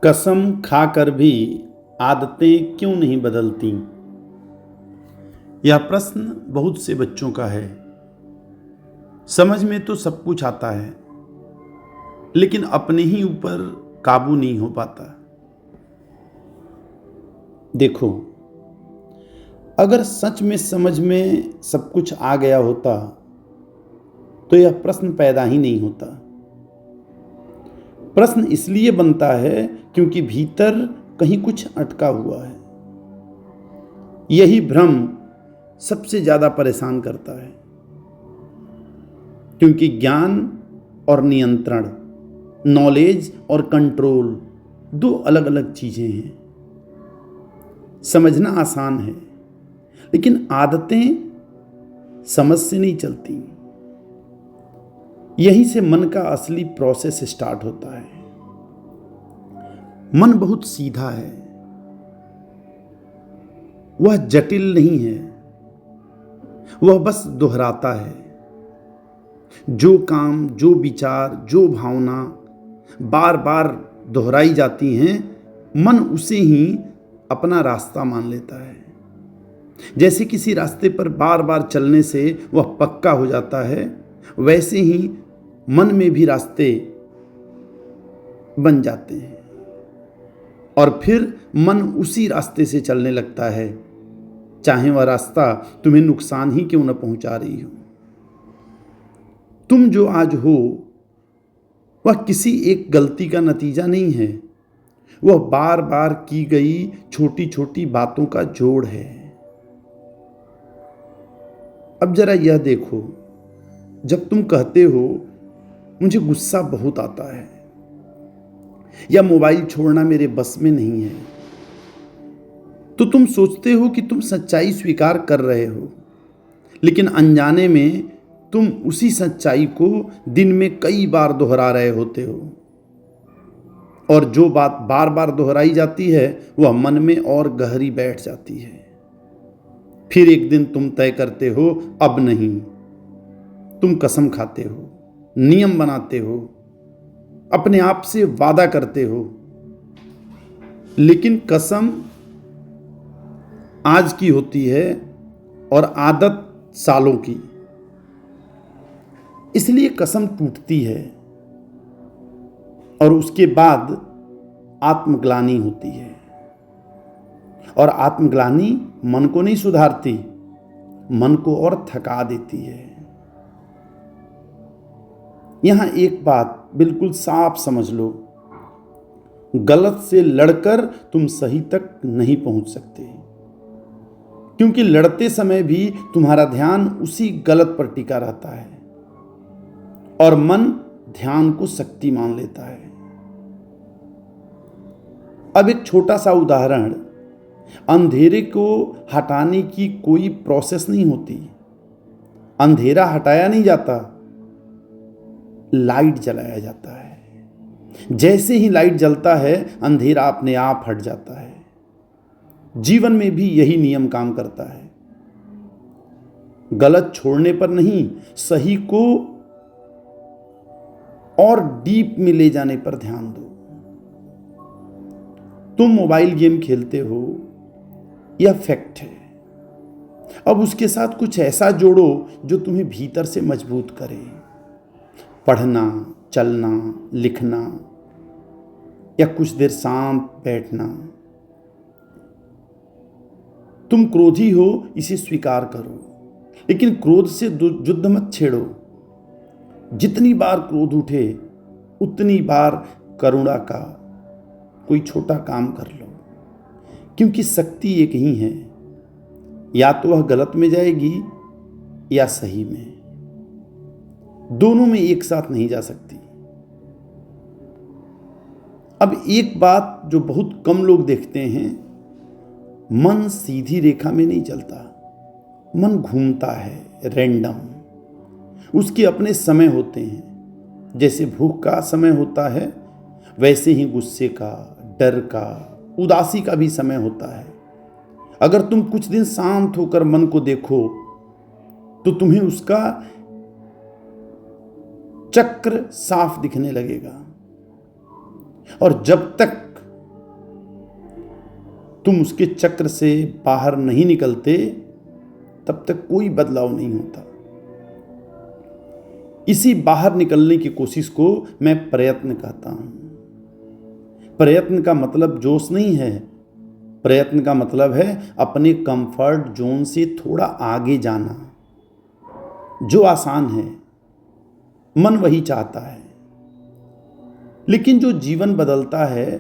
कसम खाकर भी आदतें क्यों नहीं बदलती? यह प्रश्न बहुत से बच्चों का है। समझ में तो सब कुछ आता है, लेकिन अपने ही ऊपर काबू नहीं हो पाता। देखो, अगर सच में समझ में सब कुछ आ गया होता तो यह प्रश्न पैदा ही नहीं होता। प्रश्न इसलिए बनता है क्योंकि भीतर कहीं कुछ अटका हुआ है। यही भ्रम सबसे ज्यादा परेशान करता है, क्योंकि ज्ञान और नियंत्रण, नॉलेज और कंट्रोल दो अलग अलग चीजें हैं। समझना आसान है, लेकिन आदतें समझ से नहीं चलती। यहीं से मन का असली प्रोसेस स्टार्ट होता है। मन बहुत सीधा है, वह जटिल नहीं है। वह बस दोहराता है। जो काम, जो विचार, जो भावना बार बार दोहराई जाती हैं, मन उसे ही अपना रास्ता मान लेता है। जैसे किसी रास्ते पर बार बार चलने से वह पक्का हो जाता है, वैसे ही मन में भी रास्ते बन जाते हैं और फिर मन उसी रास्ते से चलने लगता है, चाहे वह रास्ता तुम्हें नुकसान ही क्यों न पहुंचा रही हो। तुम जो आज हो वह किसी एक गलती का नतीजा नहीं है, वह बार बार की गई छोटी छोटी बातों का जोड़ है। अब जरा यह देखो, जब तुम कहते हो मुझे गुस्सा बहुत आता है या मोबाइल छोड़ना मेरे बस में नहीं है, तो तुम सोचते हो कि तुम सच्चाई स्वीकार कर रहे हो, लेकिन अनजाने में तुम उसी सच्चाई को दिन में कई बार दोहरा रहे होते हो। और जो बात बार बार दोहराई जाती है वह मन में और गहरी बैठ जाती है। फिर एक दिन तुम तय करते हो अब नहीं। तुम कसम खाते हो, नियम बनाते हो, अपने आप से वादा करते हो, लेकिन कसम आज की होती है और आदत सालों की। इसलिए कसम टूटती है और उसके बाद आत्मग्लानि होती है। और आत्मग्लानि मन को नहीं सुधारती, मन को और थका देती है। यहां एक बात बिल्कुल साफ समझ लो, गलत से लड़कर तुम सही तक नहीं पहुंच सकते, क्योंकि लड़ते समय भी तुम्हारा ध्यान उसी गलत पर टिका रहता है और मन ध्यान को शक्ति मान लेता है। अब एक छोटा सा उदाहरण, अंधेरे को हटाने की कोई प्रोसेस नहीं होती। अंधेरा हटाया नहीं जाता, लाइट जलाया जाता है। जैसे ही लाइट जलता है, अंधेरा अपने आप हट जाता है। जीवन में भी यही नियम काम करता है। गलत छोड़ने पर नहीं, सही को और डीप में ले जाने पर ध्यान दो। तुम मोबाइल गेम खेलते हो, यह फैक्ट है। अब उसके साथ कुछ ऐसा जोड़ो जो तुम्हें भीतर से मजबूत करे। पढ़ना, चलना, लिखना या कुछ देर शांत बैठना। तुम क्रोधी हो, इसे स्वीकार करो, लेकिन क्रोध से युद्ध मत छेड़ो। जितनी बार क्रोध उठे उतनी बार करुणा का कोई छोटा काम कर लो, क्योंकि शक्ति एक ही है। या तो वह गलत में जाएगी या सही में, दोनों में एक साथ नहीं जा सकती। अब एक बात जो बहुत कम लोग देखते हैं, मन सीधी रेखा में नहीं चलता, मन घूमता है, रैंडम। उसके अपने समय होते हैं। जैसे भूख का समय होता है, वैसे ही गुस्से का, डर का, उदासी का भी समय होता है। अगर तुम कुछ दिन शांत होकर मन को देखो तो तुम्हें उसका चक्र साफ दिखने लगेगा। और जब तक तुम उसके चक्र से बाहर नहीं निकलते तब तक कोई बदलाव नहीं होता। इसी बाहर निकलने की कोशिश को मैं प्रयत्न कहता हूं। प्रयत्न का मतलब जोश नहीं है, प्रयत्न का मतलब है अपने कंफर्ट जोन से थोड़ा आगे जाना। जो आसान है मन वही चाहता है, लेकिन जो जीवन बदलता है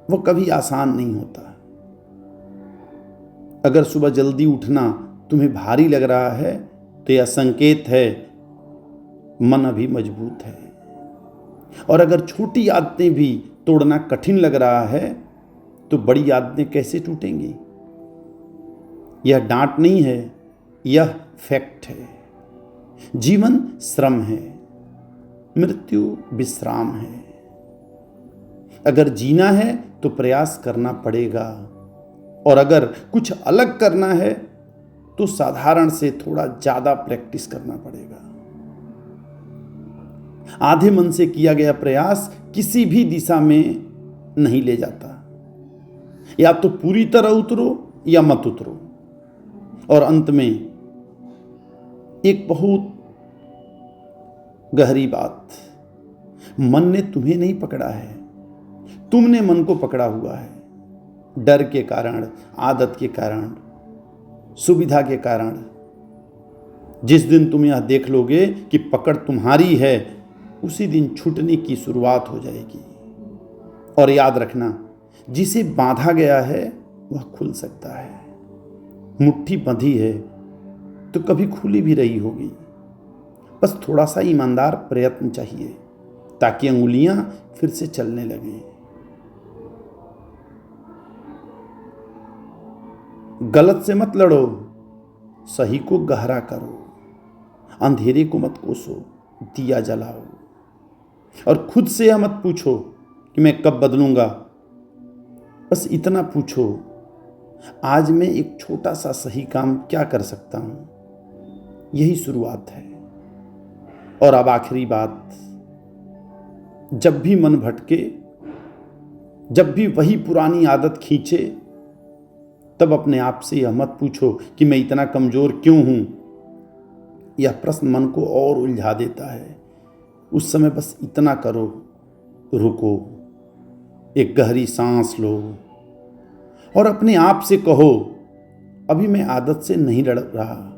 वो कभी आसान नहीं होता। अगर सुबह जल्दी उठना तुम्हें भारी लग रहा है तो यह संकेत है मन अभी मजबूत है। और अगर छोटी आदतें भी तोड़ना कठिन लग रहा है तो बड़ी आदतें कैसे टूटेंगी। यह डांट नहीं है, यह फैक्ट है। जीवन श्रम है, मृत्यु विश्राम है। अगर जीना है तो प्रयास करना पड़ेगा, और अगर कुछ अलग करना है तो साधारण से थोड़ा ज्यादा प्रैक्टिस करना पड़ेगा। आधे मन से किया गया प्रयास किसी भी दिशा में नहीं ले जाता। या तो पूरी तरह उतरो या मत उतरो। और अंत में एक बहुत गहरी बात, मन ने तुम्हें नहीं पकड़ा है, तुमने मन को पकड़ा हुआ है। डर के कारण, आदत के कारण, सुविधा के कारण। जिस दिन तुम यह देख लोगे कि पकड़ तुम्हारी है, उसी दिन छूटने की शुरुआत हो जाएगी। और याद रखना, जिसे बांधा गया है वह खुल सकता है। मुट्ठी बंधी है तो कभी खुली भी रही होगी। बस थोड़ा सा ईमानदार प्रयत्न चाहिए ताकि अंगुलियां फिर से चलने लगें। गलत से मत लड़ो, सही को गहरा करो। अंधेरे को मत कोसो, दिया जलाओ। और खुद से यह मत पूछो कि मैं कब बदलूंगा। बस इतना पूछो, आज मैं एक छोटा सा सही काम क्या कर सकता हूं। यही शुरुआत है। और अब आखिरी बात, जब भी मन भटके, जब भी वही पुरानी आदत खींचे, तब अपने आप से यह मत पूछो कि मैं इतना कमजोर क्यों हूं। यह प्रश्न मन को और उलझा देता है। उस समय बस इतना करो, रुको, एक गहरी सांस लो और अपने आप से कहो, अभी मैं आदत से नहीं लड़ रहा,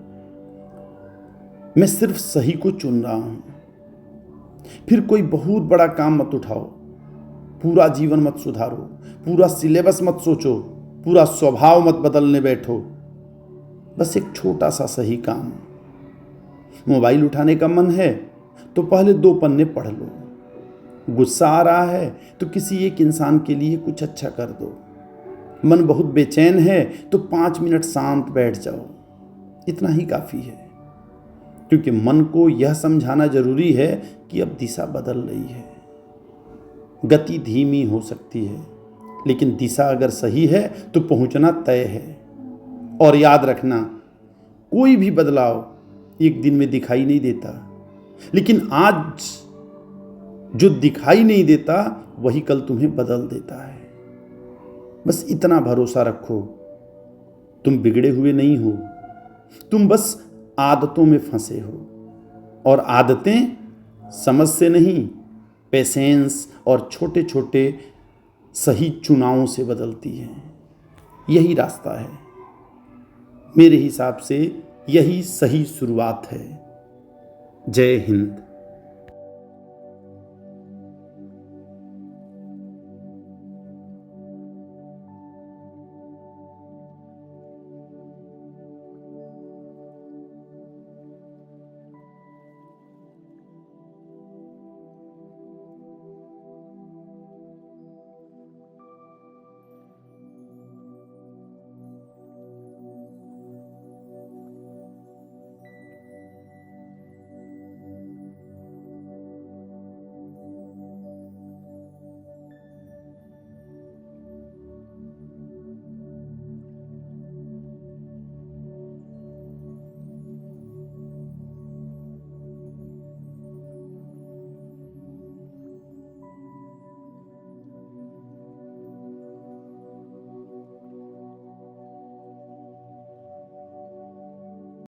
मैं सिर्फ सही को चुन रहा हूं। फिर कोई बहुत बड़ा काम मत उठाओ, पूरा जीवन मत सुधारो, पूरा सिलेबस मत सोचो, पूरा स्वभाव मत बदलने बैठो। बस एक छोटा सा सही काम। मोबाइल उठाने का मन है तो पहले 2 पन्ने पढ़ लो। गुस्सा आ रहा है तो किसी एक इंसान के लिए कुछ अच्छा कर दो। मन बहुत बेचैन है तो 5 मिनट शांत बैठ जाओ। इतना ही काफ़ी है, क्योंकि मन को यह समझाना जरूरी है कि अब दिशा बदल रही है। गति धीमी हो सकती है, लेकिन दिशा अगर सही है तो पहुंचना तय है। और याद रखना, कोई भी बदलाव एक दिन में दिखाई नहीं देता, लेकिन आज जो दिखाई नहीं देता वही कल तुम्हें बदल देता है। बस इतना भरोसा रखो, तुम बिगड़े हुए नहीं हो, तुम बस आदतों में फंसे हो। और आदतें समझ से नहीं, पेशेंस और छोटे छोटे सही चुनावों से बदलती हैं। यही रास्ता है। मेरे हिसाब से यही सही शुरुआत है। जय हिंद।